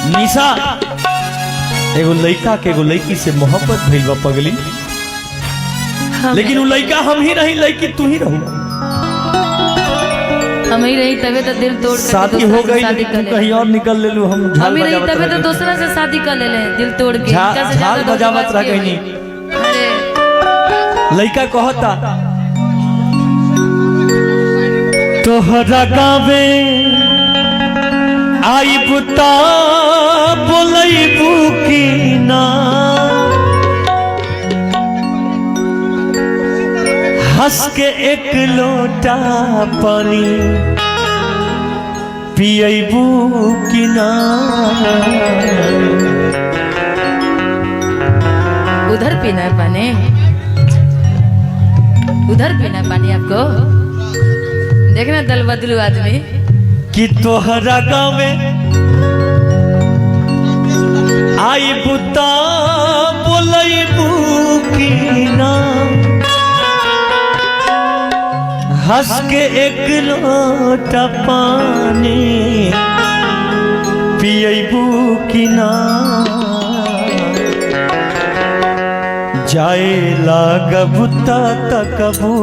निशा एगो लड़का के एगो लड़की से मोहब्बत भइल बा पगली, लेकिन वो लड़का हम ही नहीं, लड़की तू ही रहू। हम ही रही तबे तो दिल तोड़ के शादी हो गई, कहीं और निकल ले लू। हम हम ही रही तबे तो दूसरा से शादी कर ले दिल तोड़ के। झाल बजावत रह गई। अरे लड़का कहता तोहरा गावे आई बुता बोलैबू की ना, हंस के एक लोटा पानी पियबू की ना। उधर पीना है पानी, उधर पीना है पानी आपको। देखना दल बदलू आदमी कि तोहरा गावे आई बुता बोलैबू की ना, हंस के एक लोटा पानी पियबू की ना। जाए लागबू तकबू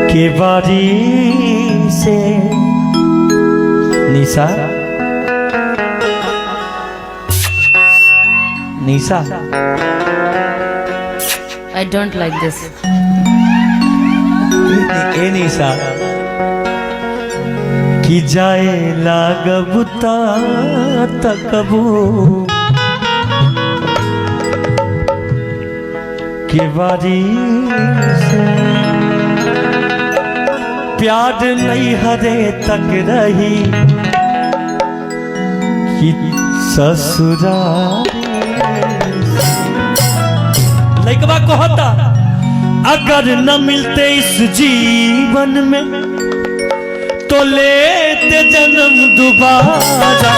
के बारी से। निशा निशा I don't like this. ए निशा कि जाए लागबू तकबू के बारी से। प्यार नहीं हरे तक रही कि ससुराल। लइकवा कहता अगर न मिलते इस जीवन में तो लेते जन्म दोबारा।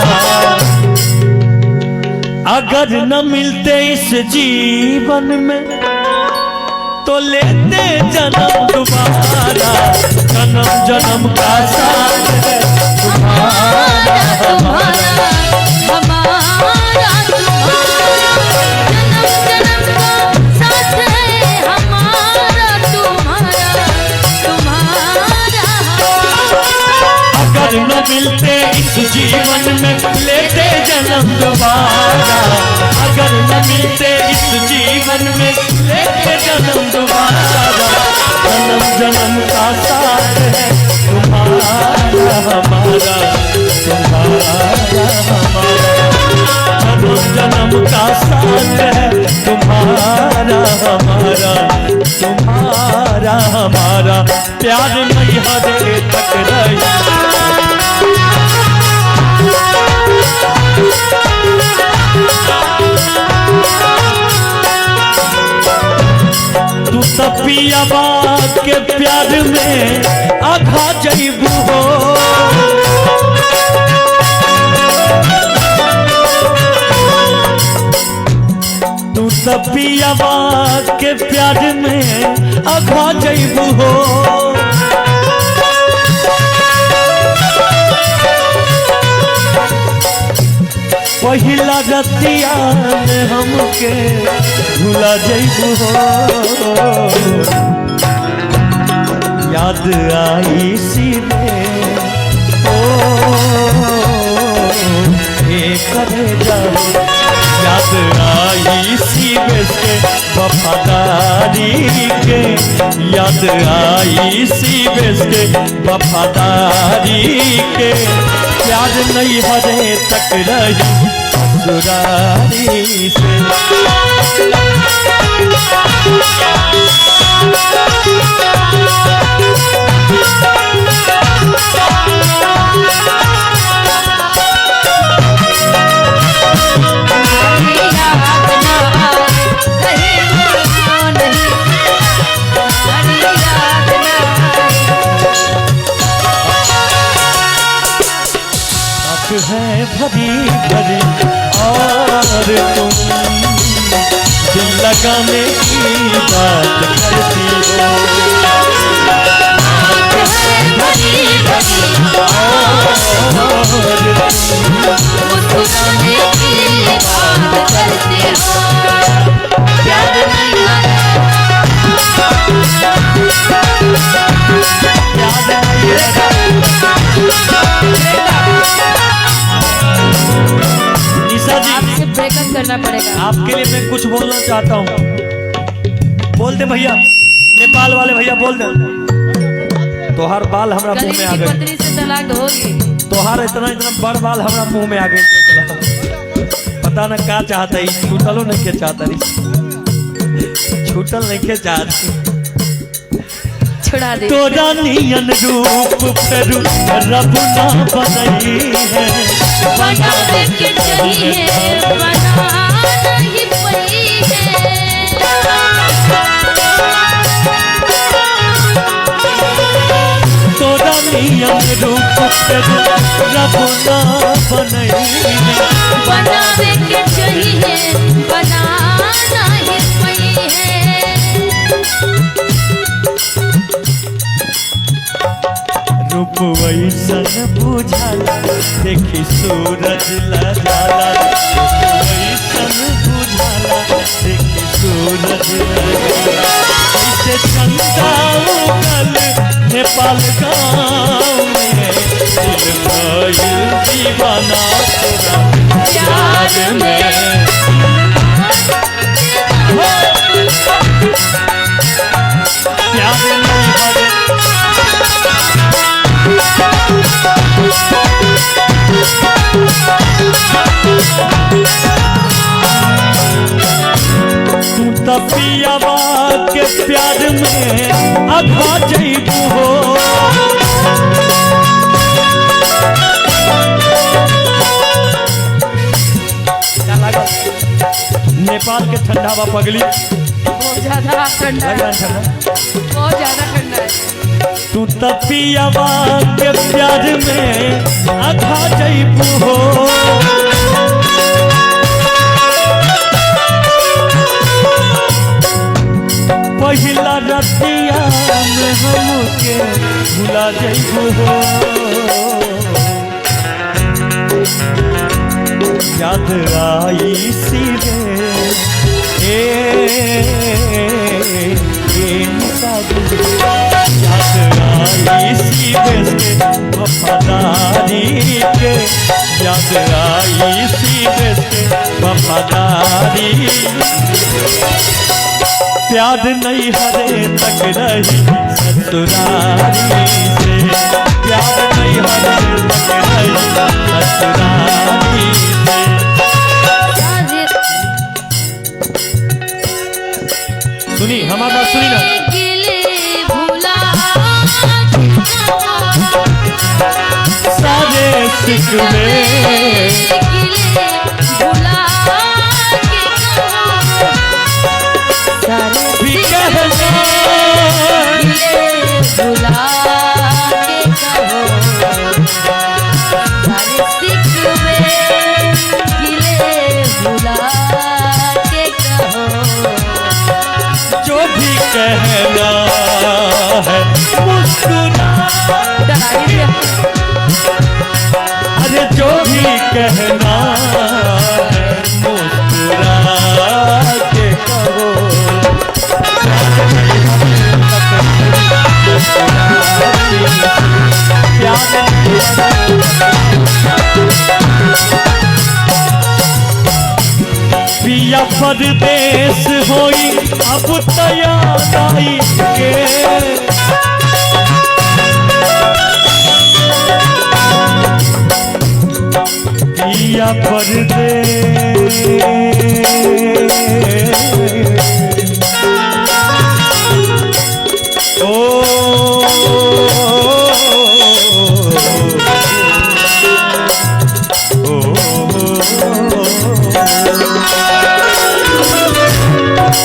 अगर न मिलते इस जीवन में तो लेते जन्म दोबारा। जन्म जन्म का साथ है तुम्हारा हमारा, हमारा तुम्हारा। जन्म जन्म का साथ है हमारा तुम्हारा, तुम्हारा। अगर न मिलते इस जीवन में लेते जन्म दोबारा। अगर न मिलते इस जीवन में लेते जन्म दोबारा। जन्म जन्म का साथ है तुम्हारा हमारा, तुम्हारा हमारा। जन्म जन्म का साथ है तुम्हारा हमारा, तुम्हारा हमारा। प्यार नहीं हरे तक रही। तू सपियाबा के प्यार में आधा जइबू हो। तू सपियाबा के प्यार में आधा जइबू हो। पहिला रतिया में हमके भुला जइबू हो। याद आई सी में ओ करे जाओ। याद आई सी में से वफादारी के। याद आई सी में से वफादारी के। प्यार नहीं हरे तक रही ससुरारी से। है भरी भरी और तुम दिल लगाने की बात करती हो। भरी भरी और करना पड़ेगा। आपके लिए मैं कुछ बोलना चाहता हूँ। बोल दे भैया, नेपाल वाले भैया बोल दे। तोहार बाल हमरा मुंह में आ गली की गए, पत्नी से तलाक होगी। तोहार इतना इतना बड़ बाल हमरा मुंह में आ गए। पता न का चाहता है, छूटलो नहीं के चाहता रही, छूटल नहीं के चाहती। छुड़ा दे। तोरा नियन रूप फेरू रब ना बनई है, बनावे के चाहिए बना नहीं पई है। तोरा नियन रूप फेरू रब ना बनई है, बनावे के चाहिए बना नहीं पई है। रूप वैसन बुझाला देखी सूरज ला जाला, रूप वैसन बुझाला देखी सूरज ला जाला। ऐसे चंदा उगल नेपाल गाँव में, दिल भइल दीवाना तोरा प्यार में। प्यार नहीं हरे तपियावा के प्यार में अघा जइबू हो, क्या लगा? नेपाल के ठंडा बा पगली, बहुत ज्यादा ठंडा है, ठंडा बहुत ज्यादा ठंडा है। तू तपियावा के प्यार में अघा जइबू हो, पहिला रतिया में हमके भुला जइबू हो। याद आई सिरे याद आई सिरे से वफादारी के, याद आई सिरे से वफादारी। प्यार नहीं हरे तक रही ससुरारी से, प्यार नहीं हरे तक रही ससुरारी से। सुनी हमारा बात सुनी ना। सारे सिकवे भी कहना भुला के कहो, सारे सिकवे गिले भुला के कहो। जो भी कहना है मुस्कुरा, अरे जो भी कहना है मुस्कुरा के कहो। पिया परदेश होई अब तैयार आई के, पिया परदेश ओ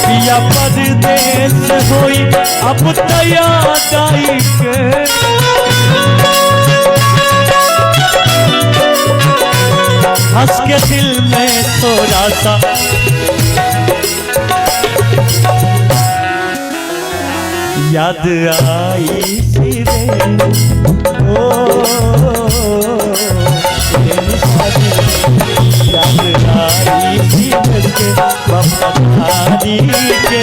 पिया परदेश होई अब तैयार आई के, हंस के दिल में थोड़ा सा याद आई सिरे ओ याद आई सिरे के वफादारी के,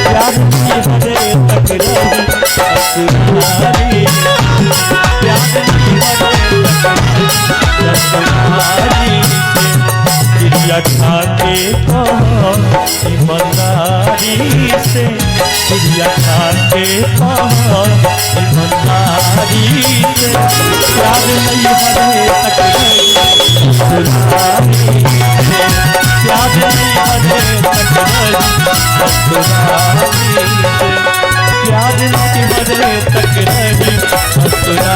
प्यार की हरे तक रही ससुरारी, प्यार की हरे तक रही ससुरारी। चिड़िया खा के से चिड़िया खाते पहाड़ ईमानदारी से प्यार नहीं हरे तक ससुरारी से प्यार नहीं हरे तक ससुरारी से प्यार नहीं हरे तक ससुरारी से प्यार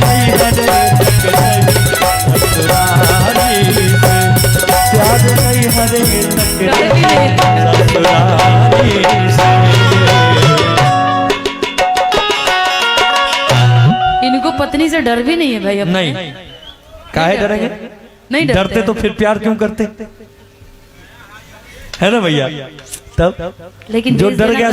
नहीं हरे तक ससुरारी से प्यार नहीं हरे तक ससुरारी से। इनको पत्नी से डर भी नहीं है भाई अब। नहीं, काहे डरेंगे? नहीं डरते तो फिर प्यार क्यों करते, है ना भैया? तब लेकिन जो डर गया